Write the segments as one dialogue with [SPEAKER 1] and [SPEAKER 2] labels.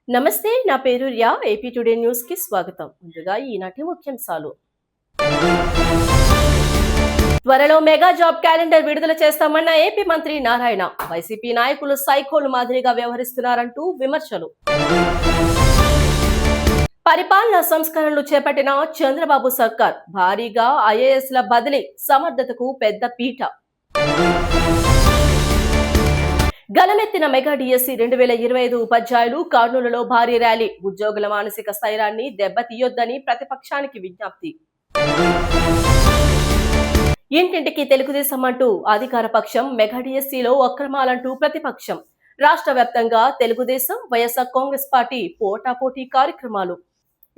[SPEAKER 1] నమస్తే, నా పేరు రియా. ఏపీ టుడే న్యూస్ కి స్వాగతం. ముందుగా ఈనాటి ముఖ్యాంశాలు. త్వరలో మెగా జాబ్ క్యాలెండర్ విడుదల చేస్తామన్న ఏపీ మంత్రి నారాయణ. వైసీపీ నాయకులు సైకోలు మాదిరిగా వ్యవహరిస్తున్నారంటూ విమర్శలు. పరిపాలనా సంస్కరణలు చేపట్టిన చంద్రబాబు సర్కార్. భారీగా ఐఏఎస్ల బదిలీ, సమర్థతకు పెద్ద పీట. గలమెత్తిన మెగా డిఎస్సి 2025 ఉపాధ్యాయులు. కర్నూలులో భారీ ర్యాలీ. ఉద్యోగుల మానసిక స్థైర్యాన్ని దెబ్బతీయొద్దని ప్రతిపక్షానికి విజ్ఞప్తి. ఇంటింటికి తెలుగుదేశం అంటూ అధికార పక్షం. మెగా డిఎస్సిలో అక్రమాలంటూ ప్రతిపక్షం. రాష్ట్ర వ్యాప్తంగా తెలుగుదేశం, వైఎస్ఆర్ కాంగ్రెస్ పార్టీ పోటాపోటీ కార్యక్రమాలు.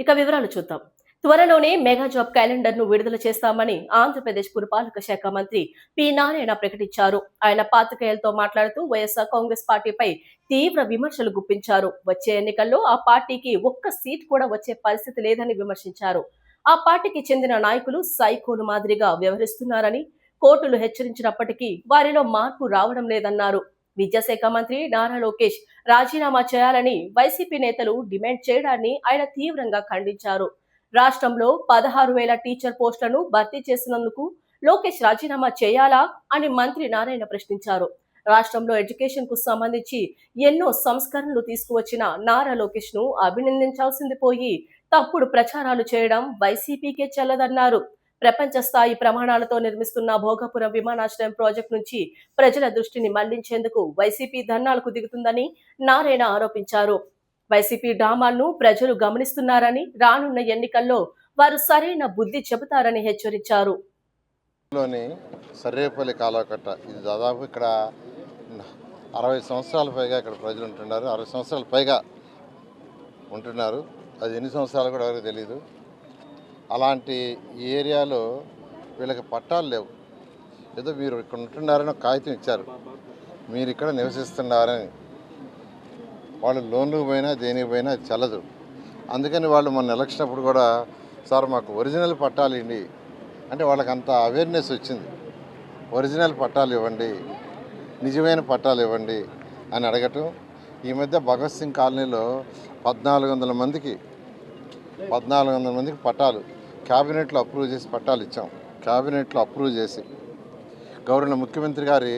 [SPEAKER 1] ఇక వివరాలు చూద్దాం. త్వరలోనే మెగా జాబ్ క్యాలెండర్ ను విడుదల చేస్తామని ఆంధ్రప్రదేశ్ పురపాలక శాఖ మంత్రి పి నారాయణ ప్రకటించారు. ఆయన పాత్రికేయులతో మాట్లాడుతూ వైఎస్ఆర్ కాంగ్రెస్ పార్టీపై తీవ్ర విమర్శలు గుప్పించారు. వచ్చే ఎన్నికల్లో ఆ పార్టీకి ఒక్క సీట్ కూడా వచ్చే పరిస్థితి లేదని విమర్శించారు. ఆ పార్టీకి చెందిన నాయకులు సైకోలు మాదిరిగా వ్యవహరిస్తున్నారని, కోర్టులు హెచ్చరించినప్పటికీ వారిలో మార్పు రావడం లేదన్నారు. విద్యాశాఖ మంత్రి నారా లోకేష్ రాజీనామా చేయాలని వైసీపీ నేతలు డిమాండ్ చేయడాన్ని ఆయన తీవ్రంగా ఖండించారు. రాష్ట్రంలో 16,000 టీచర్ పోస్టులను భర్తీ చేసినందుకు లోకేష్ రాజీనామా చేయాలా అని మంత్రి నారాయణ ప్రశ్నించారు. రాష్ట్రంలో ఎడ్యుకేషన్ కు సంబంధించి ఎన్నో సంస్కరణలు తీసుకువచ్చిన నారా లోకేష్ ను అభినందించాల్సింది పోయి తప్పుడు ప్రచారాలు చేయడం వైసీపీకే చెల్లదన్నారు. ప్రపంచ స్థాయి ప్రమాణాలతో నిర్మిస్తున్న భోగాపురం విమానాశ్రయం ప్రాజెక్టు నుంచి ప్రజల దృష్టిని మళ్లించేందుకు వైసీపీ ధర్నాలకు దిగుతుందని నారాయణ ఆరోపించారు. వైసీపీ డ్రామాలను ప్రజలు గమనిస్తున్నారని, రానున్న ఎన్నికల్లో వారు సరైన బుద్ధి చెబుతారని హెచ్చరించారు.
[SPEAKER 2] సర్రేపల్లి కాలకట్ట ఇది దాదాపు ఇక్కడ 60 సంవత్సరాల పైగా ఇక్కడ ప్రజలు ఉంటున్నారు. 60 సంవత్సరాల పైగా ఉంటున్నారు. అది ఎన్ని సంవత్సరాలు కూడా ఎవరికి తెలియదు. అలాంటి ఏరియాలో వీళ్ళకి పట్టాలు లేవు. ఏదో మీరు ఇక్కడ ఉంటున్నారని ఒక కాగితం ఇచ్చారు, మీరు ఇక్కడ నివసిస్తున్నారని. వాళ్ళు లోన్లకు పోయినా దేనికి పోయినా అది చల్లదు. అందుకని వాళ్ళు మొన్న ఎలక్షన్ అప్పుడు కూడా సార్ మాకు ఒరిజినల్ పట్టాలు ఇవ్వండి అంటే వాళ్ళకి అంత అవేర్నెస్ వచ్చింది. ఒరిజినల్ పట్టాలు ఇవ్వండి, నిజమైన పట్టాలు ఇవ్వండి అని అడగటం. ఈ మధ్య భగత్ సింగ్ కాలనీలో 1400 మందికి పట్టాలు క్యాబినెట్లో అప్రూవ్ చేసి పట్టాలు ఇచ్చాం. క్యాబినెట్లో అప్రూవ్ చేసి గౌరవ ముఖ్యమంత్రి గారి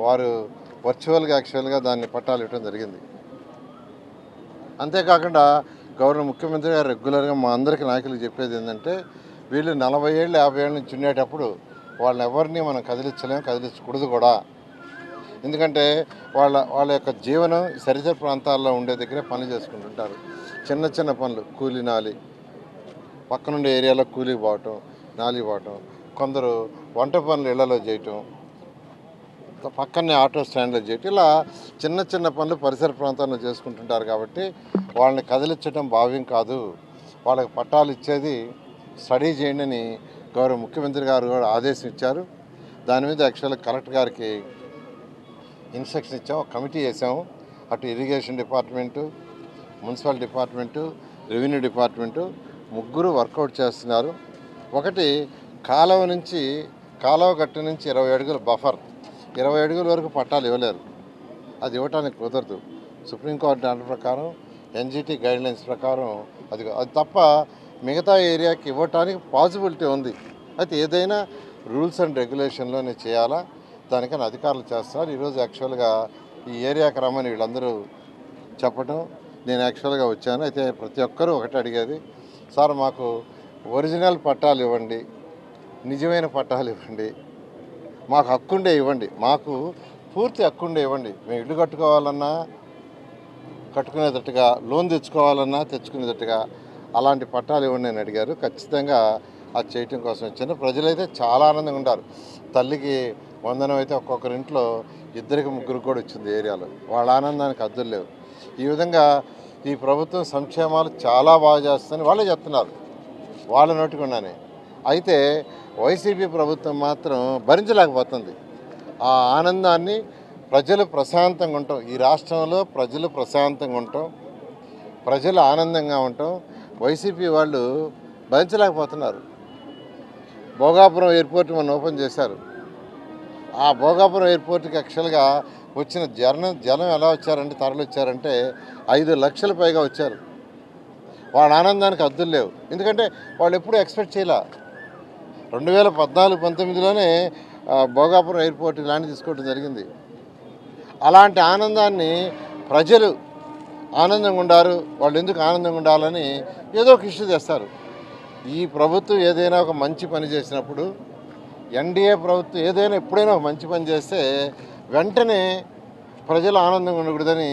[SPEAKER 2] వారు వర్చువల్గా యాక్చువల్గా దాన్ని పట్టాలు ఇవ్వడం జరిగింది. అంతేకాకుండా గౌరవ ముఖ్యమంత్రి గారు రెగ్యులర్గా మా అందరికీ నాయకులు చెప్పేది ఏంటంటే వీళ్ళు 40 ఏళ్ళు 50 ఏళ్ళ నుంచి ఉండేటప్పుడు వాళ్ళని ఎవరిని మనం కదిలించకూడదు కూడా. ఎందుకంటే వాళ్ళ యొక్క జీవనం సరిహద్దు ప్రాంతాల్లో ఉండే దగ్గరే పనులు చేసుకుంటుంటారు. చిన్న చిన్న పనులు, కూలీ నాలి, పక్కనుండే ఏరియాలో కూలీ పోవటం, నాలి పోవటం, కొందరు వంట పనులు ఇళ్లలో చేయటం, పక్కనే ఆటో స్టాండ్లో చేయటం, ఇలా చిన్న చిన్న పనులు పరిసర ప్రాంతాల్లో చేసుకుంటుంటారు. కాబట్టి వాళ్ళని కదిలించడం భావ్యం కాదు. వాళ్ళకి పట్టాలు ఇచ్చేది స్టడీ చేయండి అని గౌరవ ముఖ్యమంత్రి గారు కూడా ఆదేశం ఇచ్చారు. దాని మీద యాక్చువల్గా కలెక్టర్ గారికి ఇన్స్ట్రక్షన్ ఇచ్చాము, కమిటీ వేసాము. అటు irrigation department, municipal department, revenue department ముగ్గురు వర్కౌట్ చేస్తున్నారు. ఒకటి కాలువ గట్టు నుంచి 20 అడుగుల బఫర్, 20 అడుగుల వరకు పట్టాలు ఇవ్వలేరు. అది ఇవ్వటానికి కుదరదు. సుప్రీంకోర్టు ఆర్డర్ ప్రకారం, ఎన్జిటి గైడ్లైన్స్ ప్రకారం అది తప్ప మిగతా ఏరియాకి ఇవ్వటానికి పాసిబిలిటీ ఉంది. అయితే ఏదైనా రూల్స్ అండ్ రెగ్యులేషన్లోనే చేయాలా, దానికని అధికారులు చేస్తున్నారు. ఈరోజు యాక్చువల్గా ఈ ఏరియాకి రమ్మని వీళ్ళందరూ చెప్పడం నేను యాక్చువల్గా వచ్చాను. అయితే ప్రతి ఒక్కరూ ఒకటి అడిగేది, సార్ మాకు ఒరిజినల్ పట్టాలు ఇవ్వండి, నిజమైన పట్టాలు ఇవ్వండి, మాకు హక్కుండే ఇవ్వండి, మాకు పూర్తి హక్కుండే ఇవ్వండి. మేము ఇల్లు కట్టుకోవాలన్నా కట్టుకునేటట్టుగా, లోన్ తెచ్చుకోవాలన్నా తెచ్చుకునేటట్టుగా అలాంటి పట్టాలు ఇవ్వండి అని అడిగారు. ఖచ్చితంగా అది చేయటం కోసం వచ్చాను. ప్రజలైతే చాలా ఆనందంగా ఉంటారు. తల్లికి వందనం అయితే ఒక్కొక్కరి ఇంట్లో 2 3 కూడా వచ్చింది ఏరియాలో. వాళ్ళ ఆనందానికి అద్దులు లేవు. ఈ విధంగా ఈ ప్రభుత్వం సంక్షేమాలు చాలా బాగా చేస్తుందని వాళ్ళే చెప్తున్నారు, వాళ్ళ నోటికున్నానే. అయితే వైసీపీ ప్రభుత్వం మాత్రం భరించలేకపోతుంది. ఆ ఆనందాన్ని ప్రజలు ప్రశాంతంగా ఉంటాం, ఈ రాష్ట్రంలో ప్రజలు ప్రశాంతంగా ఉంటాం, ప్రజలు ఆనందంగా ఉంటాం, వైసీపీ వాళ్ళు భరించలేకపోతున్నారు. భోగాపురం ఎయిర్పోర్ట్ మనం ఓపెన్ చేశారు. ఆ భోగాపురం ఎయిర్పోర్ట్కి యాక్చువల్గా వచ్చిన జనం ఎలా వచ్చారంటే తరలి వచ్చారంటే 5 లక్షల పైగా వచ్చారు. వాళ్ళ ఆనందానికి హద్దులు లేవు. ఎందుకంటే వాళ్ళు ఎప్పుడూ ఎక్స్పెక్ట్ చేయలే. 2014-19లోనే భోగాపురం ఎయిర్పోర్ట్ ల్యాండ్ తీసుకోవడం జరిగింది. అలాంటి ఆనందాన్ని ప్రజలు ఆనందంగా ఉండారు. వాళ్ళు ఎందుకు ఆనందంగా ఉండాలని ఏదో ఒక ఇష్యూ చేస్తారు. ఈ ప్రభుత్వం ఏదైనా ఒక మంచి పని చేసినప్పుడు, ఎన్డీఏ ప్రభుత్వం ఏదైనా ఎప్పుడైనా ఒక మంచి పని చేస్తే వెంటనే ప్రజలు ఆనందంగా ఉండకూడదని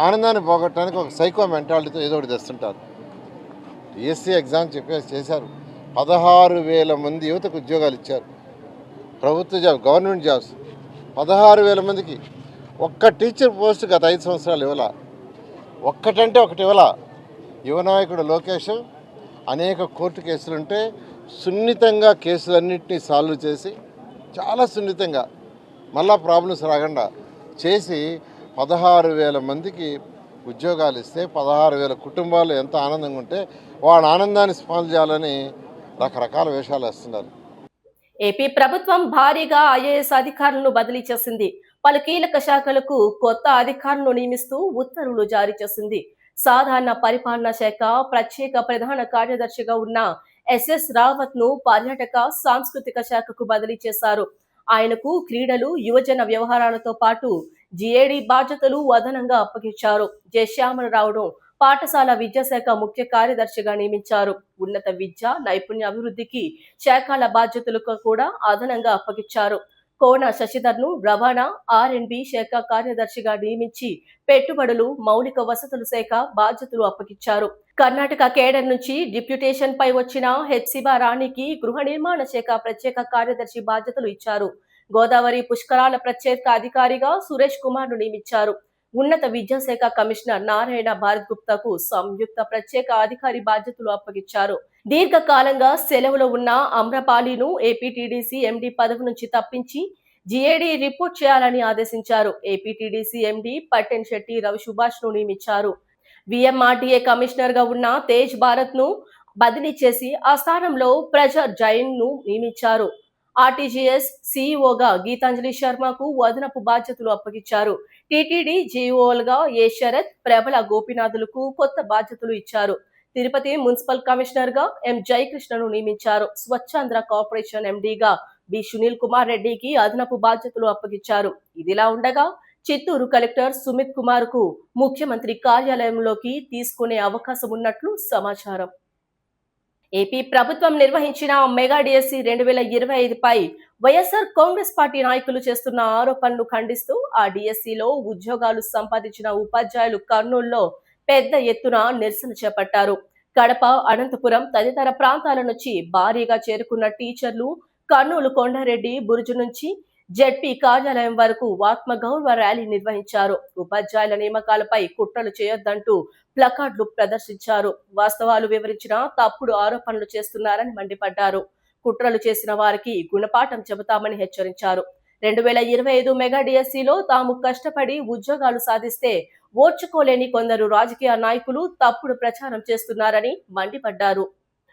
[SPEAKER 2] ఆనందాన్ని పోగొట్టడానికి ఒక సైకో మెంటాలిటీతో ఏదో ఒకటి తెస్తుంటారు. డిఎస్సి ఎగ్జామ్ చేశారు. 16,000 మంది యువతకు ఉద్యోగాలు ఇచ్చారు. ప్రభుత్వ జాబ్, గవర్నమెంట్ జాబ్స్ 16,000 మందికి. ఒక్క టీచర్ పోస్ట్ గత 5 సంవత్సరాలు ఇవ్వాల. ఒక్కటంటే ఒకటి ఇవ్వాల. యువనాయకుడు లోకేష్ అనేక కోర్టు కేసులుంటే సున్నితంగా కేసులన్నింటినీ సాల్వ్ చేసి, చాలా సున్నితంగా మళ్ళా ప్రాబ్లమ్స్ రాకుండా చేసి 16,000 మందికి ఉద్యోగాలు ఇస్తే 16,000 కుటుంబాలు ఎంత ఆనందంగా ఉంటే వాళ్ళ ఆనందాన్ని స్పాన్సర్ చేయాలని రకరకాల వేషాలు వేస్తున్నారు.
[SPEAKER 1] ఏపీ ప్రభుత్వం భారీగా ఐఏఎస్ అధికారులను బదిలీ చేసింది. పలు కీలక శాఖలకు కొత్త అధికారులను నియమిస్తూ ఉత్తర్వులు జారీ చేసింది. సాధారణ పరిపాలనా శాఖ ప్రత్యేక ప్రధాన కార్యదర్శిగా ఉన్న ఎస్ఎస్ రావత్ ను పర్యాటక సాంస్కృతిక శాఖకు బదిలీ చేశారు. ఆయనకు క్రీడలు, యువజన వ్యవహారాలతో పాటు జిఏడి బాధ్యతలు అదనంగా అప్పగించారు. జయశ్యామలరావును పాఠశాల విద్యాశాఖ ముఖ్య కార్యదర్శిగా నియమించారు. ఉన్నత విద్య, నైపుణ్య అభివృద్ధికి శాఖల బాధ్యతలకు కూడా అదనంగా అప్పగించారు. కోన శశిధర్ను రవాణా, R&B శాఖ కార్యదర్శిగా నియమించి పెట్టుబడులు, మౌలిక వసతుల శాఖ బాధ్యతలు అప్పగించారు. కర్ణాటక కేడర్ నుంచి డిప్యూటేషన్ పై వచ్చిన హెచ్సిబా రాణికి గృహ నిర్మాణ శాఖ ప్రత్యేక కార్యదర్శి బాధ్యతలు ఇచ్చారు. గోదావరి పుష్కరాల ప్రత్యేక అధికారిగా సురేష్ కుమార్ ను నియమించారు. ఉన్నత విద్యాశాఖ కమిషనర్ నారాయణ భారత్ గుప్తాకు సంయుక్త ప్రత్యేక అధికారి బాధ్యతలు అప్పగించారు. దీర్ఘకాలంగా సెలవులో ఉన్న అమ్రపాలిను ఏపీటీడీసీ ఎండీ పదవి నుంచి తప్పించి జిఏడి రిపోర్ట్ చేయాలని ఆదేశించారు. ఏపీటీడీసీ ఎండీ పట్టెన్ శెట్టి రవి సుభాష్ ను నియమించారు. విఎంఆర్డీఏ కమిషనర్ గా ఉన్న తేజ్ భారత్ ను బదిలీ చేసి ఆ స్థానంలో ప్రజర్ జైన్ ను నియమించారు. ఆర్టీజీఎస్ సీఈఓగా గీతాంజలి శర్మకు అదనపు బాధ్యతలు అప్పగించారు. టీటీడీ జీఓలుగా ఏ శరత్, ప్రబల గోపీనాథులకు కొత్త బాధ్యతలు ఇచ్చారు. తిరుపతి మున్సిపల్ కమిషనర్ గా ఎం జయకృష్ణను నియమించారు. స్వచ్ఛాంధ్ర కార్పొరేషన్ ఎండీగా బి సునీల్ కుమార్ రెడ్డికి అదనపు బాధ్యతలు అప్పగించారు. ఇదిలా ఉండగా చిత్తూరు కలెక్టర్ సుమిత్ కుమార్ కు ముఖ్యమంత్రి కార్యాలయంలోకి తీసుకునే అవకాశం ఉన్నట్లు సమాచారం. ఏపీ ప్రభుత్వం నిర్వహించిన మెగా డిఎస్సి 2025 పై వైఎస్ఆర్ కాంగ్రెస్ పార్టీ నాయకులు చేస్తున్న ఆరోపణలు ఖండిస్తూ ఆ డిఎస్సిలో ఉద్యోగాలు సంపాదించిన ఉపాధ్యాయులు కర్నూలులో పెద్ద ఎత్తున నిరసన చేపట్టారు. కడప, అనంతపురం తదితర ప్రాంతాల నుంచి భారీగా చేరుకున్న టీచర్లు కర్నూలు కొండారెడ్డి బురుజు నుంచి జెడ్పీ కార్యాలయం వరకు ఆత్మగౌరవ ర్యాలీ నిర్వహించారు. ఉపాధ్యాయుల నియామకాలపై కుట్రలు చేయొద్దంటూ ప్లకార్డులు ప్రదర్శించారు. వాస్తవాలు వివరించిన తప్పుడు ఆరోపణలు చేస్తున్నారని మండిపడ్డారు. కుట్రలు చేసిన వారికి గుణపాఠం చెబుతామని హెచ్చరించారు. 2025 మెగా డిఎస్సిలో తాము కష్టపడి ఉద్యోగాలు సాధిస్తే ఓర్చుకోలేని కొందరు రాజకీయ నాయకులు తప్పుడు ప్రచారం చేస్తున్నారని మండిపడ్డారు.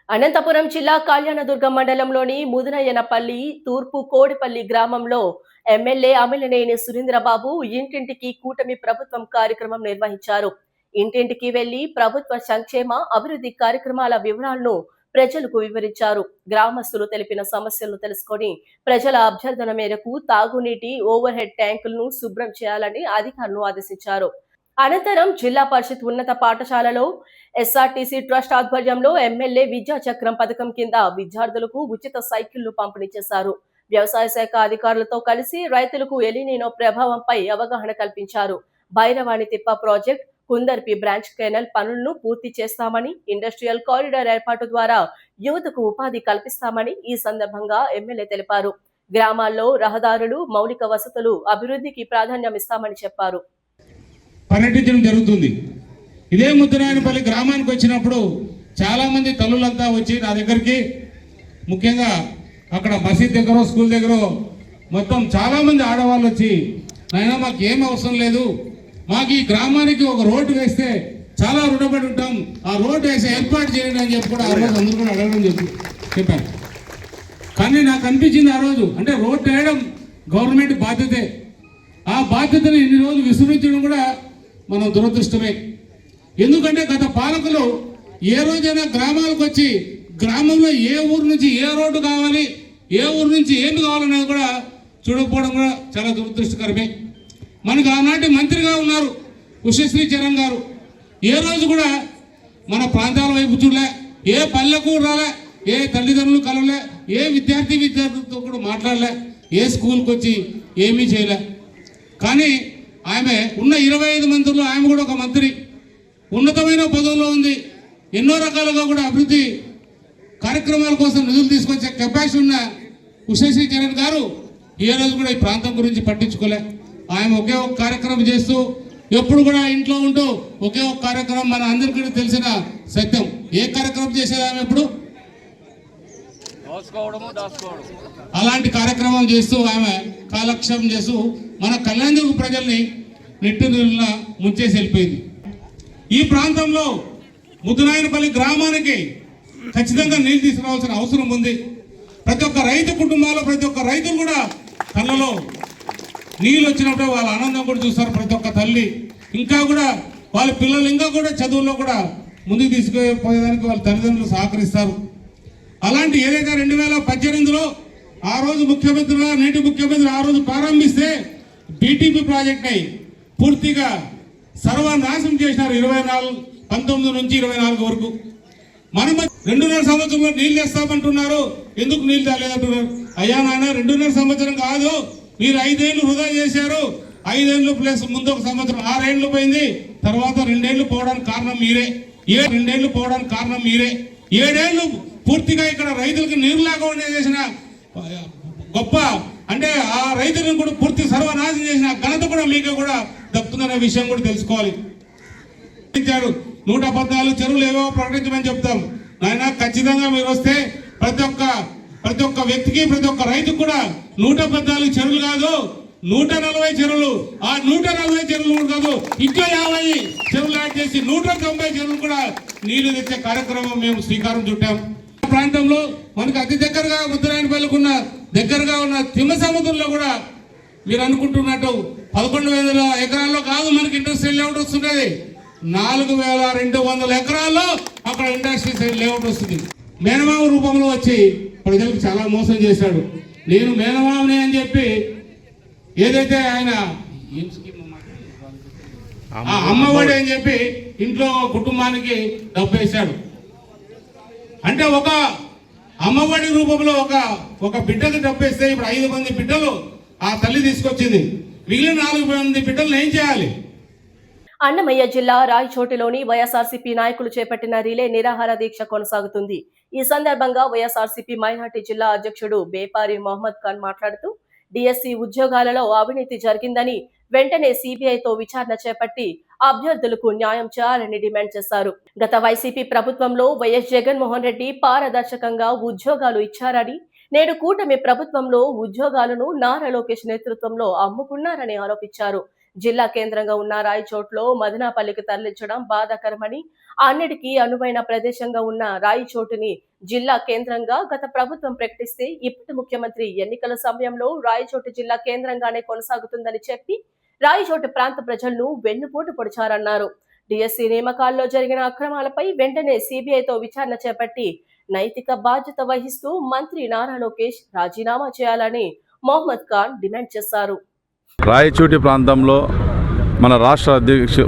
[SPEAKER 1] అనంతపురం జిల్లా కళ్యాణదుర్గం మండలంలోని ముదినయ్యనపల్లి తూర్పు కోడిపల్లి గ్రామంలో ఎమ్మెల్యే అమిలినేని సురేంద్రబాబు ఇంటింటికి కూటమి ప్రభుత్వం కార్యక్రమం నిర్వహించారు. ఇంటింటికి వెళ్లి ప్రభుత్వ సంక్షేమ అభివృద్ధి కార్యక్రమాల వివరాలను ప్రజలకు వివరించారు. గ్రామస్తులు తెలిపిన సమస్యలను తెలుసుకొని ప్రజల అభ్యర్థన మేరకు తాగునీటి ఓవర్ హెడ్ ట్యాంకులను శుభ్రం చేయాలని అధికారులను ఆదేశించారు. అనంతరం జిల్లా పరిషత్ ఉన్నత పాఠశాలలో ఎస్ఆర్టీసీ ట్రస్ట్ ఆధ్వర్యంలో ఎమ్మెల్యే విద్యా చక్రం పథకం కింద విద్యార్థులకు ఉచిత సైకిళ్లు పంపిణీ చేశారు. వ్యవసాయ శాఖ అధికారులతో కలిసి రైతులకు ఎలినినో ప్రభావంపై అవగాహన కల్పించారు. భైరవాణి తిప్ప ప్రాజెక్ట్, కుందర్పి బ్రాంచ్ కెనాల్ పనులను పూర్తి చేస్తామని, ఇండస్ట్రియల్ కారిడార్ ఏర్పాటు ద్వారా యువతకు ఉపాధి కల్పిస్తామని ఈ సందర్భంగా ఎమ్మెల్యే తెలిపారు. గ్రామాల్లో రహదారులు, మౌలిక వసతులు అభివృద్ధికి ప్రాధాన్యం ఇస్తామని చెప్పారు.
[SPEAKER 3] పర్యటించడం జరుగుతుంది. ఇదే ముద్దునాయనపల్లి గ్రామానికి వచ్చినప్పుడు చాలా మంది తల్లులంతా వచ్చి నా దగ్గరికి, ముఖ్యంగా అక్కడ మసీద్ దగ్గర, స్కూల్ దగ్గర మొత్తం చాలా మంది ఆడవాళ్ళు వచ్చి, నాయనా మాకు ఏం అవసరం లేదు, మాకు ఈ గ్రామానికి ఒక రోడ్డు వేస్తే చాలా రుణపడి ఉంటాం, ఆ రోడ్డు వేసి ఏర్పాటు చేయండి అని చెప్పి కూడా ఆ రోజు అందరూ కూడా అడగడం చెప్పారు. కానీ నాకు అనిపించింది ఆ రోజు, అంటే రోడ్డు వేయడం గవర్నమెంట్ బాధ్యతే, ఆ బాధ్యతను ఇన్ని రోజులు విస్మరించడం కూడా మనం దురదృష్టమే. ఎందుకంటే గత పాలకులు ఏ రోజైనా గ్రామాలకు వచ్చి గ్రామంలో ఏ ఊరు నుంచి ఏ రోడ్డు కావాలి, ఏ ఊరు నుంచి ఏమి కావాలనేది కూడా చూడకపోవడం కూడా చాలా దురదృష్టకరమే. మనకు ఆనాటి మంత్రిగా ఉన్నారు ఉషశ్రీ చరణ్ గారు. ఏ రోజు కూడా మన ప్రాంతాల వైపు చూడలే, ఏ పల్లెకు రాలే, ఏ తల్లిదండ్రులు కలవలే, ఏ విద్యార్థులతో కూడా మాట్లాడలే, ఏ స్కూల్కి వచ్చి ఏమీ చేయలే. కానీ ఆమె ఉన్న 25 మంత్రులు ఆమె కూడా ఒక మంత్రి, ఉన్నతమైన పదవుల్లో ఉంది. ఎన్నో రకాలుగా కూడా అభివృద్ధి కార్యక్రమాల కోసం నిధులు తీసుకొచ్చే కెపాసిటీ ఉన్న ఉషశ్రీ చరణ్ గారు ఏ రోజు కూడా ఈ ప్రాంతం గురించి పట్టించుకోలే. ఆయన ఒకే ఒక కార్యక్రమం చేస్తూ ఎప్పుడు కూడా ఇంట్లో ఉంటూ ఒకే ఒక కార్యక్రమం, మన అందరికీ తెలిసిన సత్యం. ఏ కార్యక్రమం చేసేది ఆమె ఎప్పుడు? అలాంటి కార్యక్రమం చేస్తూ ఆమె కాలక్షేపం చేస్తూ మన కళ్యాణదుర్గ ప్రజల్ని నెట్టు నీళ్ళ ముంచేసి వెళ్ళిపోయింది. ఈ ప్రాంతంలో ముద్దునాయనపల్లి గ్రామానికి ఖచ్చితంగా నీళ్ళు తీసుకురావాల్సిన అవసరం ఉంది. ప్రతి ఒక్క రైతు కుటుంబాల్లో ప్రతి ఒక్క రైతులు కూడా కళ్ళలో నీళ్ళు వచ్చినప్పుడు వాళ్ళ ఆనందం కూడా చూస్తారు. ప్రతి ఒక్క తల్లి ఇంకా కూడా వాళ్ళ పిల్లలు ఇంకా కూడా చదువుల్లో కూడా ముందుకు తీసుకుపోయేదానికి వాళ్ళ తల్లిదండ్రులు సహకరిస్తారు. అలాంటి ఏదైతే 2018లో ఆ రోజు ముఖ్యమంత్రిగా నేటి ముఖ్యమంత్రి ఆ రోజు ప్రారంభిస్తే బీటీపీ ప్రాజెక్ట్ అయి పూర్తిగా సర్వనాశనం చేసినారు. 19 నుంచి 24 వరకు మనం 2.5 సంవత్సరంలో నీళ్ళు తెస్తామంటున్నారు. ఎందుకు నీళ్ళు తేలేదంటున్నారు? అయ్యా నాన్న, 2.5 సంవత్సరం కాదు, మీరు 5 ఏళ్ళు వృధా చేశారు. 5 ఏళ్ళు ప్లస్ ముందు 1 సంవత్సరం 6 ఏళ్ళు పోయింది. తర్వాత 2 ఏళ్ళు పోవడానికి కారణం మీరే. 2 ఏళ్ళు పోవడానికి కారణం మీరే. 7 ఏళ్ళు పూర్తిగా ఇక్కడ రైతులకు నీరు లేకుండా చేసిన గొప్ప, అంటే ఆ రైతులను కూడా పూర్తి సర్వనాశనం చేసిన ఘనత కూడా మీకే కూడా దక్కుతుందనే విషయం కూడా తెలుసుకోవాలి. 114 చెరువులు ఏవో ప్రకటించమని చెప్తాం. నాయన ఖచ్చితంగా మీరు వస్తే ప్రతి ఒక్క వ్యక్తికి ప్రతి ఒక్క రైతుకు కూడా 114 చెరువులు కాదు, 140 చెరువులు. ఆ 140 చెరువులు కాదు, ఇంకా 50 చెరువులు యాడ్ చేసి 190 చెరువులు కూడా నీళ్లు తెచ్చే కార్యక్రమం మేము శ్రీకారం చుట్టాం. ప్రాంతంలో మనకు అతి దగ్గరగా ముద్దురాయనపల్లికున్న దగ్గరగా ఉన్న తిమ్మసముద్రంలో కూడా మీరు అనుకుంటున్నట్టు 11,000 ఎకరాల్లో కాదు మనకి ఇండస్ట్రియల్ లేఅవుట్ వస్తున్నది. 4,200 ఎకరాల్లో అక్కడ ఇండస్ట్రియల్ లేఅవుట్ వస్తుంది. మేనమామ రూపంలో వచ్చి ప్రజలకు చాలా మోసం చేశాడు. నేను మేనమామని అని చెప్పి ఏదైతే ఆయన అమ్మఒడి అని చెప్పి ఇంట్లో కుటుంబానికి డబ్బు వేశాడు. అంటే ఒక అమ్మఒడి రూపంలో ఒక బిడ్డకు డబ్బు వేస్తే ఇప్పుడు 5 మంది బిడ్డలు ఆ తల్లి తీసుకొచ్చింది. మిగిలిన 4 మంది బిడ్డలను ఏం చేయాలి?
[SPEAKER 1] అన్నమయ్య జిల్లా రాయచోటిలోని వైఎస్ఆర్సీపీ నాయకులు చేపట్టిన రిలే నిరాహార దీక్ష కొనసాగుతుంది. ఈ సందర్భంగా వైఎస్ఆర్సీపీ మైనార్టీ జిల్లా అధ్యక్షుడు బేపారి మొహమ్మద్ ఖాన్ మాట్లాడుతూ డిఎస్సి ఉద్యోగాలలో అవినీతి జరిగిందని వెంటనే సిబిఐతో విచారణ చేపట్టి అభ్యర్థులకు న్యాయం చేయాలని డిమాండ్ చేశారు. గత వైసీపీ ప్రభుత్వంలో వైఎస్ జగన్మోహన్ రెడ్డి పారదర్శకంగా ఉద్యోగాలు ఇచ్చారని, నేడు కూటమి ప్రభుత్వంలో ఉద్యోగాలను నారా లోకేష్ నేతృత్వంలో అమ్ముకున్నారని ఆరోపించారు. జిల్లా కేంద్రంగా ఉన్న రాయచోట్లో మదనాపల్లికి తరలించడం బాధాకరమని, అన్నిటికీ అనువైన ప్రదేశంగా ఉన్న రాయచోటుని జిల్లా కేంద్రంగా గత ప్రభుత్వం ప్రకటిస్తే ఇప్పటి ముఖ్యమంత్రి ఎన్నికల సమయంలో రాయచోటు జిల్లా కేంద్రంగానే కొనసాగుతుందని చెప్పి రాయచోటు ప్రాంత ప్రజలను వెన్నుపోటు పొడిచారన్నారు. డిఎస్సి నియామకాల్లో జరిగిన అక్రమాలపై వెంటనే సిబిఐతో విచారణ చేపట్టి నైతిక బాధ్యత వహిస్తూ మంత్రి నారా లోకేష్ రాజీనామా చేయాలని మొహమ్మద్ ఖాన్ డిమాండ్ చేశారు.
[SPEAKER 4] రాయచోటి ప్రాంతంలో మన రాష్ట్ర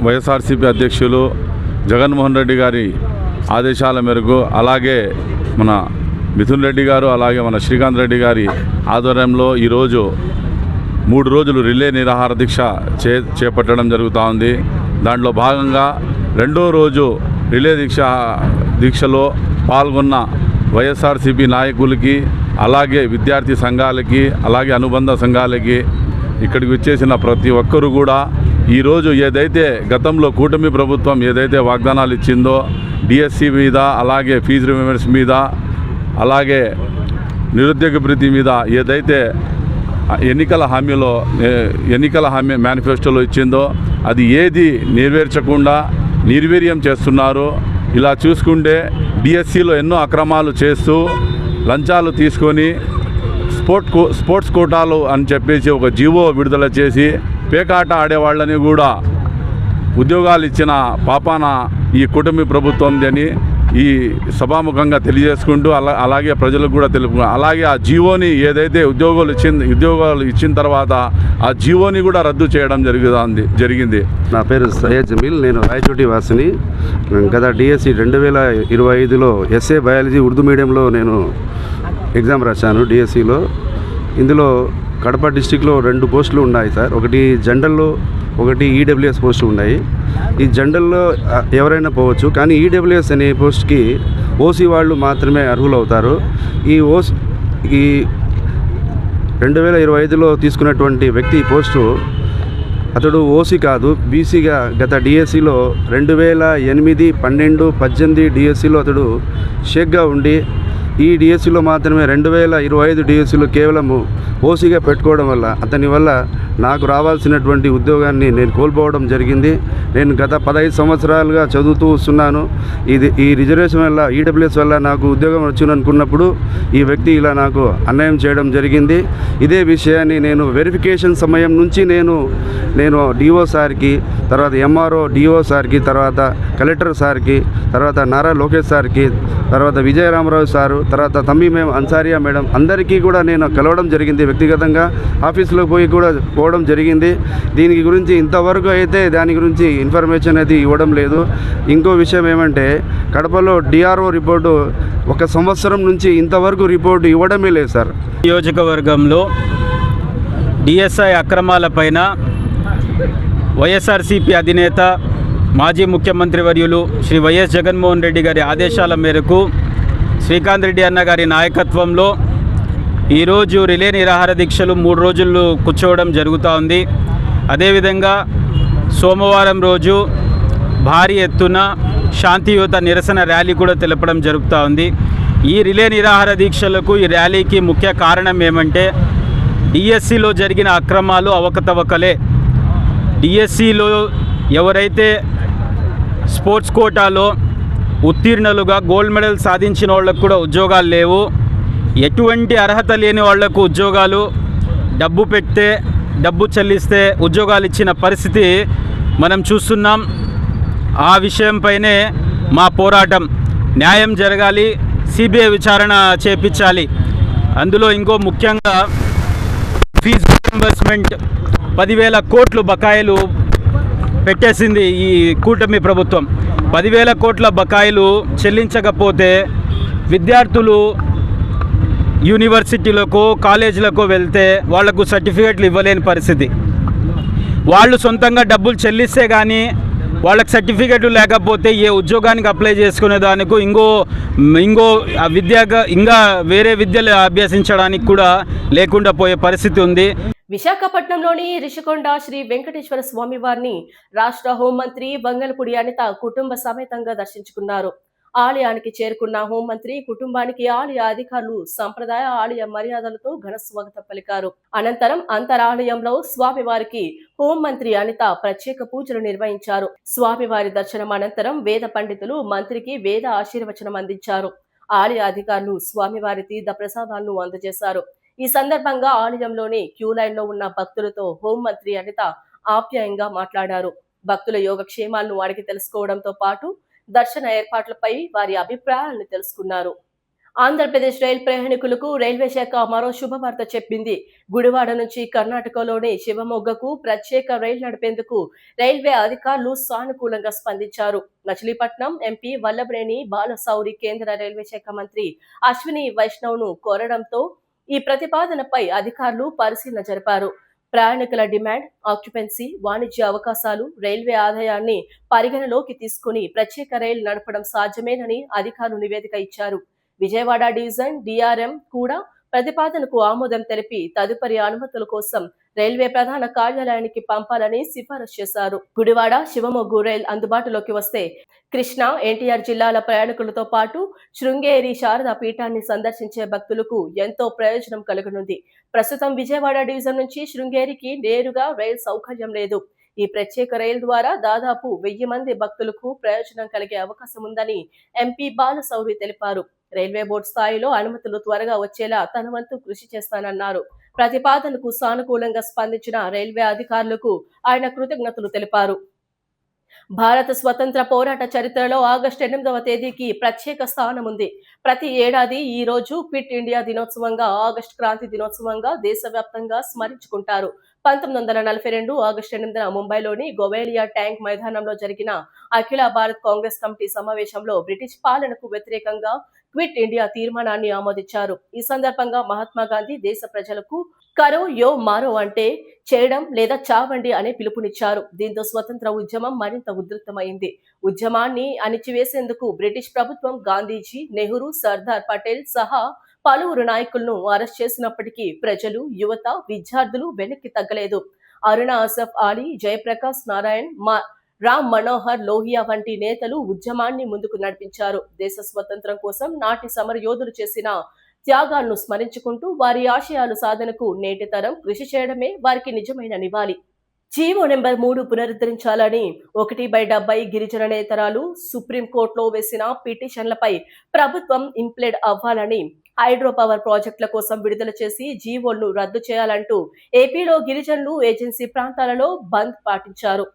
[SPEAKER 4] వైఎస్ఆర్సీపీ అధ్యక్షులు జగన్మోహన్ రెడ్డి గారి ఆదేశాల మేరకు, అలాగే మన మిథున్ రెడ్డి గారు, అలాగే మన శ్రీకాంత్ రెడ్డి గారి ఆధ్వర్యంలో ఈరోజు 3 రోజులు రిలే నిరాహార దీక్ష చేపట్టడం జరుగుతూ ఉంది. దాంట్లో భాగంగా 2వ రోజు రిలే దీక్షలో పాల్గొన్న వైఎస్ఆర్సీపీ నాయకులకి, అలాగే విద్యార్థి సంఘాలకి, అలాగే అనుబంధ సంఘాలకి, ఇక్కడికి వచ్చేసిన ప్రతి ఒక్కరూ కూడా ఈరోజు ఏదైతే గతంలో కూటమి ప్రభుత్వం ఏదైతే వాగ్దానాలు ఇచ్చిందో డిఎస్సి మీద, అలాగే ఫీజు రిమెంబర్స్ మీద, అలాగే నిరుద్యోగ భృతి మీద ఏదైతే ఎన్నికల హామీ మేనిఫెస్టోలో ఇచ్చిందో అది ఏది నెరవేర్చకుండా నిర్వీర్యం చేస్తున్నారు. ఇలా చూసుకుంటే డిఎస్సిలో ఎన్నో అక్రమాలు చేస్తూ లంచాలు తీసుకొని స్పోర్ట్స్ కోటాలు అని చెప్పేసి ఒక జీవో విడుదల చేసి పేకాట ఆడేవాళ్ళని కూడా ఉద్యోగాలు ఇచ్చిన పాపాన ఈ కూటమి ప్రభుత్వం అని ఈ సభాముఖంగా తెలియజేసుకుంటూ అలాగే ప్రజలకు కూడా తెలుపు. అలాగే ఆ జీవోని ఏదైతే ఉద్యోగాలు ఇచ్చిన తర్వాత ఆ జీవోని కూడా రద్దు చేయడం జరిగింది.
[SPEAKER 5] నా పేరు సయ్యద్ జమీల్, నేను రాయచోటి వాసిని. గత డిఎస్సి 2025లో ఎస్ఏ బయాలజీ ఉర్దూ మీడియంలో నేను ఎగ్జామ్ రాశాను డిఎస్సిలో. ఇందులో కడప డిస్టిక్లో 2 పోస్టులు ఉన్నాయి సార్. ఒకటి జనరల్లో, ఒకటి ఈడబ్ల్యూఎస్ పోస్టులు ఉన్నాయి. ఈ జనరల్లో ఎవరైనా పోవచ్చు, కానీ ఈడబ్ల్యూఎస్ అనే పోస్ట్కి ఓసీ వాళ్ళు మాత్రమే అర్హులు అవుతారు. ఈ 2025లో తీసుకున్నటువంటి వ్యక్తి పోస్టు అతడు ఓసీ కాదు, బీసీగా గత డిఎస్సిలో 2008, 12, 18 డిఎస్సిలో అతడు షేక్గా ఉండి ఈ డిఎస్సిలో మాత్రమే 2025 డిఎస్సిలో కేవలం ఓసీగా పెట్టుకోవడం వల్ల అతని వల్ల నాకు రావాల్సినటువంటి ఉద్యోగాన్ని నేను కోల్పోవడం జరిగింది. నేను గత 15 సంవత్సరాలుగా చదువుతూ వస్తున్నాను. ఈ రిజర్వేషన్ వల్ల, ఈడబ్ల్యూఎస్ వల్ల నాకు ఉద్యోగం వచ్చిందనుకున్నప్పుడు ఈ వ్యక్తి ఇలా నాకు అన్యాయం చేయడం జరిగింది. ఇదే విషయాన్ని నేను వెరిఫికేషన్ సమయం నుంచి నేను డిఓ సార్కి, తర్వాత ఎంఆర్ఓ డిఓ సార్కి, తర్వాత కలెక్టర్ సార్కి, తర్వాత నారా లోకేష్ సార్కి, తర్వాత విజయరామరావు సారు, తర్వాత తమ్మీం అన్సారియా మేడం అందరికీ కూడా నేను కలవడం జరిగింది. వ్యక్తిగతంగా ఆఫీసులో పోవడం జరిగింది. దీనికి గురించి ఇంతవరకు అయితే దాని గురించి ఇన్ఫర్మేషన్ అయితే ఇవ్వడం లేదు. ఇంకో విషయం ఏమంటే, కడపలో డిఆర్ఓ రిపోర్టు 1 సంవత్సరం నుంచి ఇంతవరకు రిపోర్టు ఇవ్వడమే లేదు సార్.
[SPEAKER 6] నియోజకవర్గంలో డిఎస్ఐ అక్రమాలపైన వైఎస్ఆర్సీపీ అధినేత మాజీ ముఖ్యమంత్రి వర్యులు శ్రీ వైఎస్ జగన్మోహన్ రెడ్డి గారి ఆదేశాల మేరకు శ్రీకాంత్ రెడ్డి అన్న గారి నాయకత్వంలో ఈరోజు రిలే నిరాహార దీక్షలు 3 రోజులు కూర్చోవడం జరుగుతూ ఉంది. అదేవిధంగా సోమవారం రోజు భారీ ఎత్తున శాంతియుత నిరసన ర్యాలీ కూడా తెలపడం జరుగుతూ ఉంది. ఈ రిలే నిరాహార దీక్షలకు, ఈ ర్యాలీకి ముఖ్య కారణం ఏమంటే, డిఎస్సిలో జరిగిన అక్రమాలు, అవకతవకలే. డిఎస్సిలో ఎవరైతే స్పోర్ట్స్ కోటాలో ఉత్తీర్ణులుగా గోల్డ్ మెడల్ సాధించిన వాళ్ళకు కూడా ఉద్యోగాలు లేవు. ఎటువంటి అర్హత లేని వాళ్లకు ఉద్యోగాలు, డబ్బు పెడితే, డబ్బు చెల్లిస్తే ఉద్యోగాలు ఇచ్చిన పరిస్థితి మనం చూస్తున్నాం. ఆ విషయంపైనే మా పోరాటం. న్యాయం జరగాలి, సిబిఐ విచారణ చేపించాలి. అందులో ఇంకో ముఖ్యంగా ఫీజు రీయింబర్స్మెంట్ 10,000 కోట్లు బకాయిలు పెట్టేసింది ఈ కూటమి ప్రభుత్వం. 10,000 కోట్ల బకాయిలు చెల్లించకపోతే విద్యార్థులు యూనివర్సిటీలకు, కాలేజీలకు వెళ్తే వాళ్లకు సర్టిఫికేట్లు ఇవ్వలేని పరిస్థితి. వాళ్ళు సొంతంగా డబ్బులు చెల్లిస్తే కానీ వాళ్ళకి సర్టిఫికేట్లు లేకపోతే ఏ ఉద్యోగానికి అప్లై చేసుకునే దానికి ఇంకో ఇంకా వేరే విద్యలు అభ్యసించడానికి కూడా లేకుండా పోయే పరిస్థితి ఉంది.
[SPEAKER 1] విశాఖపట్నంలోని రిషికొండ శ్రీ వెంకటేశ్వర స్వామి వారిని రాష్ట్ర హోంమంత్రి బంగళపూడి అనిత కుటుంబ సమేతంగా దర్శించుకున్నారు. ఆలయానికి చేరుకున్న హోంమంత్రి కుటుంబానికి ఆలయ అధికారులు సంప్రదాయ ఆలయ మర్యాదలతో ఘన స్వాగతం పలికారు. అనంతరం అంతరాలయంలో స్వామివారికి హోంమంత్రి అనిత ప్రత్యేక పూజలు నిర్వహించారు. స్వామివారి దర్శనం అనంతరం వేద పండితులు మంత్రికి వేద ఆశీర్వచనం అందించారు. ఆలయ అధికారులు స్వామివారి తీర్థ ప్రసాదాలను అందజేశారు. ఈ సందర్భంగా ఆలయంలోని క్యూ లైన్ లో ఉన్న భక్తులతో హోంమంత్రి అనిత ఆప్యాయంగా మాట్లాడారు. భక్తుల యోగక్షేమాలను అడిగి తెలుసుకోవడంతో పాటు దర్శన ఏర్పాట్లపై వారి అభిప్రాయాలను తెలుసుకున్నారు. ఆంధ్రప్రదేశ్ రైలు ప్రయాణికులకు రైల్వే శాఖ మరో శుభవార్త చెప్పింది. గుడివాడ నుంచి కర్ణాటకలోని శివమొగ్గకు ప్రత్యేక రైలు నడిపేందుకు రైల్వే అధికారులు సానుకూలంగా స్పందించారు. మచిలీపట్నం ఎంపీ వల్లభనేని బాలశౌరి కేంద్ర రైల్వే శాఖ మంత్రి అశ్విని వైష్ణవ్ ను కోరడంతో ఈ ప్రతిపాదనపై అధికారులు పరిశీలన జరిపారు. ప్రయాణికుల డిమాండ్, ఆక్యుపెన్సీ, వాణిజ్య అవకాశాలు, రైల్వే ఆదాయాన్ని పరిగణలోకి తీసుకుని ప్రత్యేక రైలు నడపడం సాధ్యమేనని అధికారులు నివేదిక ఇచ్చారు. విజయవాడ డివిజన్ డిఆర్ఎం కూడా ప్రతిపాదనకు ఆమోదం తెలిపి తదుపరి అనుమతుల కోసం రైల్వే ప్రధాన కార్యాలయానికి పంపాలని సిఫారసు చేశారు. గుడివాడ శివమొగ్గు రైలు అందుబాటులోకి వస్తే కృష్ణా, ఎన్టీఆర్ జిల్లాల ప్రయాణికులతో పాటు శృంగేరి శారదా పీఠాన్ని సందర్శించే భక్తులకు ఎంతో ప్రయోజనం కలుగనుంది. ప్రస్తుతం విజయవాడ డివిజన్ నుంచి శృంగేరికి నేరుగా రైలు సౌకర్యం లేదు. ఈ ప్రత్యేక రైలు ద్వారా దాదాపు 1000 మంది భక్తులకు ప్రయోజనం కలిగే అవకాశం ఉందని ఎంపీ బాలశౌరి తెలిపారు. రైల్వే బోర్డు స్థాయిలో అనుమతులు త్వరగా వచ్చేలా తన వంతు కృషి చేస్తానన్నారు. ప్రతిపాదనకు సానుకూలంగా స్పందించిన రైల్వే అధికారులకు ఆయన కృతజ్ఞతలు తెలిపారు. భారత స్వతంత్ర పోరాట చరిత్రలో ఆగస్టు 8వ తేదీకి ప్రత్యేక స్థానం ఉంది. ప్రతి ఏడాది ఈ రోజు క్విట్ ఇండియా దినోత్సవంగా, ఆగస్టు క్రాంతి దినోత్సవంగా దేశవ్యాప్తంగా స్మరించుకుంటారు. 1942 ఆగస్టు 8న ముంబైలోని గోవేలియా ట్యాంక్ మైదానంలో జరిగిన అఖిల భారత్ కాంగ్రెస్ కమిటీ సమావేశంలో బ్రిటిష్ పాలనకు వ్యతిరేకంగా క్విట్ ఇండియా తీర్మానాన్ని ఆమోదించారు. ఈ సందర్భంగా మహాత్మా గాంధీ దేశ ప్రజలకు కరో యో మారో అంటే చేయడం లేదా చావండి అనే పిలుపునిచ్చారు. దీంతో స్వతంత్ర ఉద్యమం మరింత ఉధృతమైంది. ఉద్యమాన్ని అణిచివేసేందుకు బ్రిటిష్ ప్రభుత్వం గాంధీజీ, నెహ్రూ, సర్దార్ పటేల్ సహా పలువురు నాయకులను అరెస్ట్ చేసినప్పటికీ ప్రజలు, యువత, విద్యార్థులు వెనక్కి తగ్గలేదు. అరుణ అసఫ్ అలీ, జయప్రకాష్ నారాయణ్, రామ్ మనోహర్ లోహియా వంటి నేతలు ఉద్యమాన్ని ముందుకు నడిపించారు. దేశ స్వతంత్రం కోసం నాటి సమర యోధులు చేసిన త్యాగాలను స్మరించుకుంటూ వారి ఆశయాలు సాధనకు నేటి తరం కృషి చేయడమే వారికి నిజమైన నివాళి. జీవో నెంబర్ 3 పునరుద్ధరించాలని 1/70 గిరిజన నేతరాలు సుప్రీంకోర్టులో వేసిన పిటిషన్లపై ప్రభుత్వం ఇంప్లెడ్ అవ్వాలని, హైడ్రో పవర్ ప్రాజెక్టుల కోసం విడుదల చేసి జీవోలను రద్దు చేయాలంటూ ఏపీలో గిరిజనులు ఏజెన్సీ ప్రాంతాలలో బంద్ పాటించారు.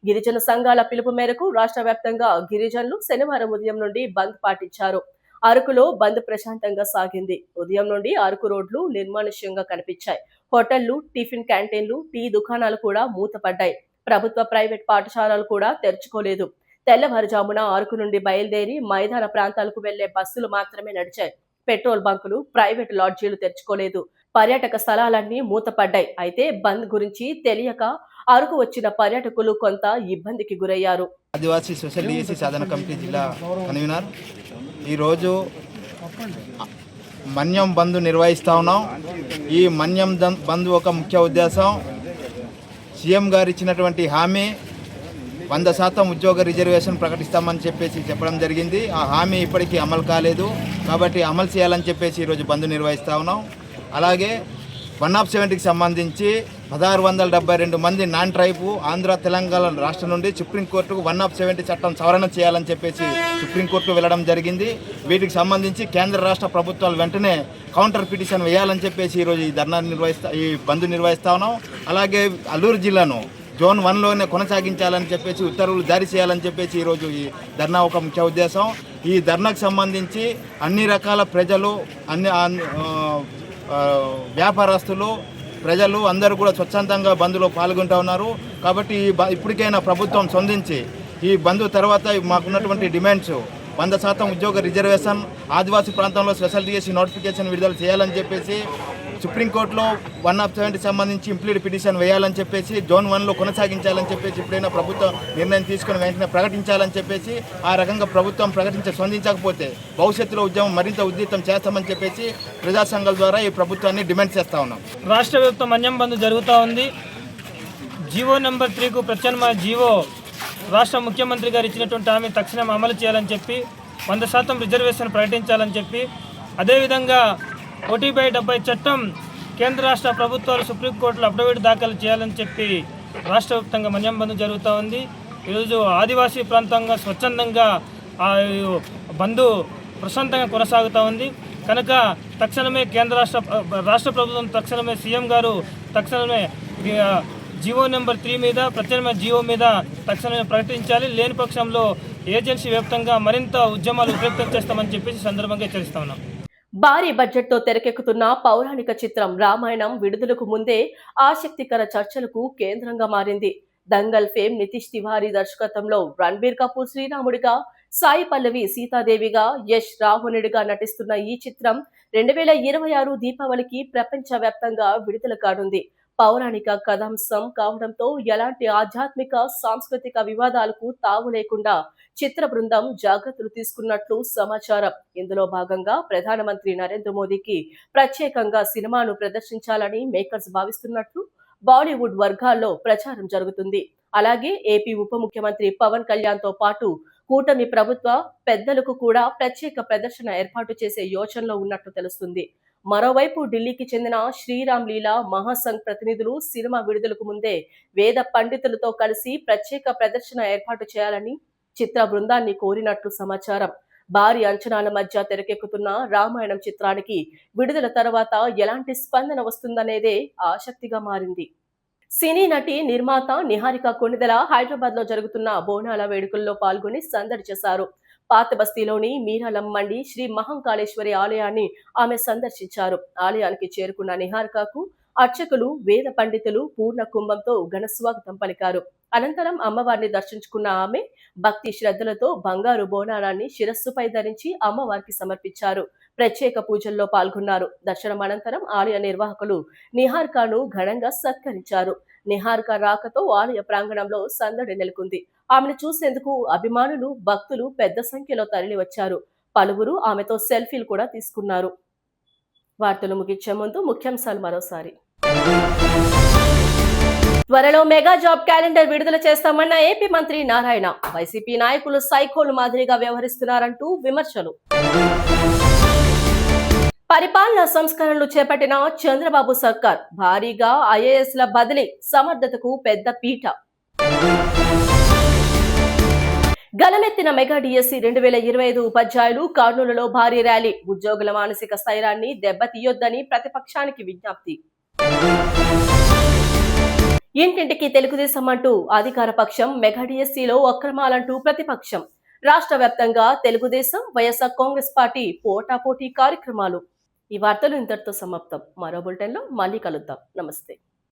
[SPEAKER 1] గిరిజన సంఘాల పిలుపు మేరకు రాష్ట్ర వ్యాప్తంగా గిరిజనులు శనివారం ఉదయం నుండి బంద్ పాటించారు. అరకులో బంద్ ప్రశాంతంగా సాగింది. ఉదయం నుండి అరకు రోడ్లు నిర్మానుష్యంగా కనిపించాయి. హోటళ్లు, టిఫిన్ క్యాంటీన్లు, టీ దుకాణాలు కూడా మూతపడ్డాయి. ప్రభుత్వ, ప్రైవేట్ పాఠశాలలు కూడా తెరుచుకోలేదు. తెల్లవారుజామున అరకు నుండి బయలుదేరి మైదాన ప్రాంతాలకు వెళ్లే బస్సులు మాత్రమే నడిచాయి. పెట్రోల్ బంకులు, ప్రైవేట్ లాడ్జీలు తెరుచుకోలేదు. పర్యాటక స్థలాలన్నీ మూతపడ్డాయి. అయితే బంద్ గురించి తెలియక అరకు వచ్చిన పర్యాటకులు కొంత ఇబ్బందికి గురయ్యారు.
[SPEAKER 7] ఆదివాసీ స్పెషల్ డిఎస్సి సాధన కమిటీ జిల్లా కన్వీనర్, ఈరోజు మన్యం బంద్ నిర్వహిస్తూ ఉన్నాం. ఈ మన్యం బంద్ ఒక ముఖ్య ఉద్దేశం, సీఎం గారు ఇచ్చినటువంటి హామీ 100% ఉద్యోగ రిజర్వేషన్ ప్రకటిస్తామని చెప్పేసి చెప్పడం జరిగింది. ఆ హామీ ఇప్పటికీ అమలు కాలేదు. కాబట్టి అమలు చేయాలని చెప్పేసి ఈరోజు బంద్ నిర్వహిస్తూ ఉన్నాం. అలాగే 170కి సంబంధించి 1672 మంది నాన్ ట్రైబు ఆంధ్ర, తెలంగాణ రాష్ట్రం నుండి సుప్రీంకోర్టుకు 170 చట్టం సవరణ చేయాలని చెప్పేసి సుప్రీంకోర్టుకు వెళ్ళడం జరిగింది. వీటికి సంబంధించి కేంద్ర రాష్ట్ర ప్రభుత్వాలు వెంటనే కౌంటర్ పిటిషన్ వేయాలని చెప్పేసి ఈరోజు ఈ బంద్ నిర్వహిస్తా ఉన్నాం. అలాగే అల్లూరు జిల్లాను జోన్ 1లోనే కొనసాగించాలని చెప్పేసి ఉత్తర్వులు జారీ చేయాలని చెప్పేసి ఈరోజు ఈ ధర్నా ఒక ముఖ్య ఉద్దేశం. ఈ ధర్నాకు సంబంధించి అన్ని రకాల ప్రజలు, వ్యాపారస్తులు, ప్రజలు అందరూ కూడా స్వచ్ఛందంగా బంద్లో పాల్గొంటూ ఉన్నారు. కాబట్టి ఇప్పటికైనా ప్రభుత్వం స్పందించి ఈ బంద్ తర్వాత మాకున్నటువంటి డిమాండ్స్ 100% ఉద్యోగ రిజర్వేషన్, ఆదివాసీ ప్రాంతంలో స్పెషల్ డిఎస్సి నోటిఫికేషన్ విడుదల చేయాలని చెప్పేసి, సుప్రీంకోర్టులో 170 సంబంధించి ఇంప్లీడ్ పిటిషన్ వేయాలని చెప్పేసి, జోన్ 1లో కొనసాగించాలని చెప్పేసి ఇప్పుడైనా ప్రభుత్వం నిర్ణయం తీసుకుని వెంటనే ప్రకటించాలని చెప్పేసి, ఆ రకంగా ప్రభుత్వం స్పందించకపోతే భవిష్యత్తులో ఉద్యమం మరింత ఉధృతం చేస్తామని చెప్పేసి ప్రజా సంఘాల ద్వారా ఈ ప్రభుత్వాన్ని డిమాండ్ చేస్తూ ఉన్నాం.
[SPEAKER 8] రాష్ట్ర వ్యాప్త మన్యం బంద్ జరుగుతూ ఉంది. జీవో నెంబర్ 3కు ప్రత్యామ్నాయ జీవో రాష్ట్ర ముఖ్యమంత్రి గారు ఇచ్చినటువంటి హామీ తక్షణం అమలు చేయాలని చెప్పి, 100% రిజర్వేషన్ ప్రకటించాలని చెప్పి, అదేవిధంగా 1/70 చట్టం కేంద్ర రాష్ట్ర ప్రభుత్వాలు సుప్రీంకోర్టులో అఫిడవిట్ దాఖలు చేయాలని చెప్పి రాష్ట్ర వ్యాప్తంగా మన్యం బంద్ జరుగుతూ ఉంది. ఈరోజు ఆదివాసీ ప్రాంతంగా స్వచ్ఛందంగా బంద్ ప్రశాంతంగా కొనసాగుతూ ఉంది. కనుక తక్షణమే రాష్ట్ర ప్రభుత్వం తక్షణమే సీఎం గారు తక్షణమే జీవో నెంబర్ 3 మీద, ప్రత్యామ్నాయ జీవో మీద తక్షణమే ప్రకటించాలి. లేని పక్షంలో ఏజెన్సీ వ్యాప్తంగా మరింత ఉద్యమాలు ఉధృతం చేస్తామని చెప్పేసి సందర్భంగా హెచ్చరిస్తా ఉన్నాం.
[SPEAKER 1] భారీ బడ్జెట్ తో తెరకెక్కుతున్న పౌరాణిక చిత్రం రామాయణం విడుదలకు ముందే ఆసక్తికర చర్చలకు కేంద్రంగా మారింది. దంగల్ ఫేమ్ నితీష్ తివారీ దర్శకత్వంలో రణబీర్ కపూర్ శ్రీరాముడిగా, సాయి పల్లవి సీతాదేవిగా, యష్ రావణుడిగా నటిస్తున్న ఈ చిత్రం 2026 దీపావళికి ప్రపంచ వ్యాప్తంగా విడుదల కానుంది. పౌరాణిక కథాంశం కావడంతో ఎలాంటి ఆధ్యాత్మిక, సాంస్కృతిక వివాదాలకు తావు లేకుండా చిత్ర బృందం జాగ్రత్తలు తీసుకున్నట్లు సమాచారం. ఇందులో భాగంగా ప్రధానమంత్రి నరేంద్ర మోదీకి ప్రత్యేకంగా సినిమాను ప్రదర్శించాలని మేకర్స్ భావిస్తున్నట్లు బాలీవుడ్ వర్గాల్లో ప్రచారం జరుగుతుంది. అలాగే ఏపీ ఉప ముఖ్యమంత్రి పవన్ కళ్యాణ్ తో పాటు కూటమి ప్రభుత్వ పెద్దలకు కూడా ప్రత్యేక ప్రదర్శన ఏర్పాటు చేసే యోచనలో ఉన్నట్లు తెలుస్తుంది. మరోవైపు ఢిల్లీకి చెందిన శ్రీరామ్ లీలా మహాసంఘ్ ప్రతినిధులు సినిమా విడుదలకు ముందే వేద పండితులతో కలిసి ప్రత్యేక ప్రదర్శన ఏర్పాటు చేయాలని చిత్ర బృందాన్ని కోరినట్లు సమాచారం. భారీ అంచనాల మధ్య తెరకెక్కుతున్న రామాయణం చిత్రానికి విడుదల తర్వాత ఎలాంటి స్పందన వస్తుందనేదే ఆసక్తిగా మారింది. సినీ నటి నిర్మాత నిహారిక కొణిదెల హైదరాబాద్ లో జరుగుతున్న బోనాల వేడుకల్లో పాల్గొని సందడి చేశారు. పాత బస్తీలోని మీరాలమ్మండి శ్రీ మహంకాళేశ్వరి ఆలయాన్ని ఆమె సందర్శించారు. ఆలయానికి చేరుకున్న నిహారికకు అర్చకులు, వేద పండితులు పూర్ణ కుంభంతో ఘన స్వాగతం పలికారు. అనంతరం అమ్మవారిని దర్శించుకున్న ఆమె భక్తి శ్రద్ధలతో బంగారు బోనాలాన్ని శిరస్సుపై ధరించి అమ్మవారికి సమర్పించారు. ప్రత్యేక పూజల్లో పాల్గొన్నారు. దర్శనం అనంతరం ఆలయ నిర్వాహకులు నిహారికను ఘనంగా సత్కరించారు. నిహారిక రాకతో ఆలయ ప్రాంగణంలో సందడి నెలకొంది. ఆమెను చూసేందుకు అభిమానులు, భక్తులు పెద్ద సంఖ్యలో తరలివచ్చారు. పలువురు ఆమెతో సెల్ఫీలు కూడా తీసుకున్నారు. వార్తలు ముగించే ముందు ముఖ్యాంశాలు మరోసారి. త్వరలో మెగా జాబ్ క్యాలెండర్ విడుదల చేస్తామన్న ఏపీ మంత్రి నారాయణ. వైసీపీ నాయకులు సైకోలు మాదిరిగా వ్యవహరిస్తున్నారంటూ విమర్శలు. పరిపాలనా సంస్కరణలు చేపట్టిన చంద్రబాబు సర్కార్. భారీగా ఐఏఎస్ల బదిలీ, సమర్థతకు పెద్ద పీట. గలమెత్తిన మెగా డిఎస్సి 2025 ఉపాధ్యాయులు. కర్నూలులో భారీ ర్యాలీ. ఉద్యోగుల మానసిక స్థైర్యాన్ని దెబ్బతీయొద్దని ప్రతిపక్షానికి విజ్ఞప్తి. ఇంటింటికి తెలుగుదేశం అంటూ అధికార పక్షం, మెగా డిఎస్సిలో అక్రమాలంటూ ప్రతిపక్షం. రాష్ట్ర వ్యాప్తంగా తెలుగుదేశం, వైఎస్ఆర్ కాంగ్రెస్ పార్టీ పోటాపోటీ కార్యక్రమాలు. ఈ వార్తలు ఇంతటితో సమాప్తం. మరో బులెటిన్లో మళ్ళీ కలుద్దాం. నమస్తే.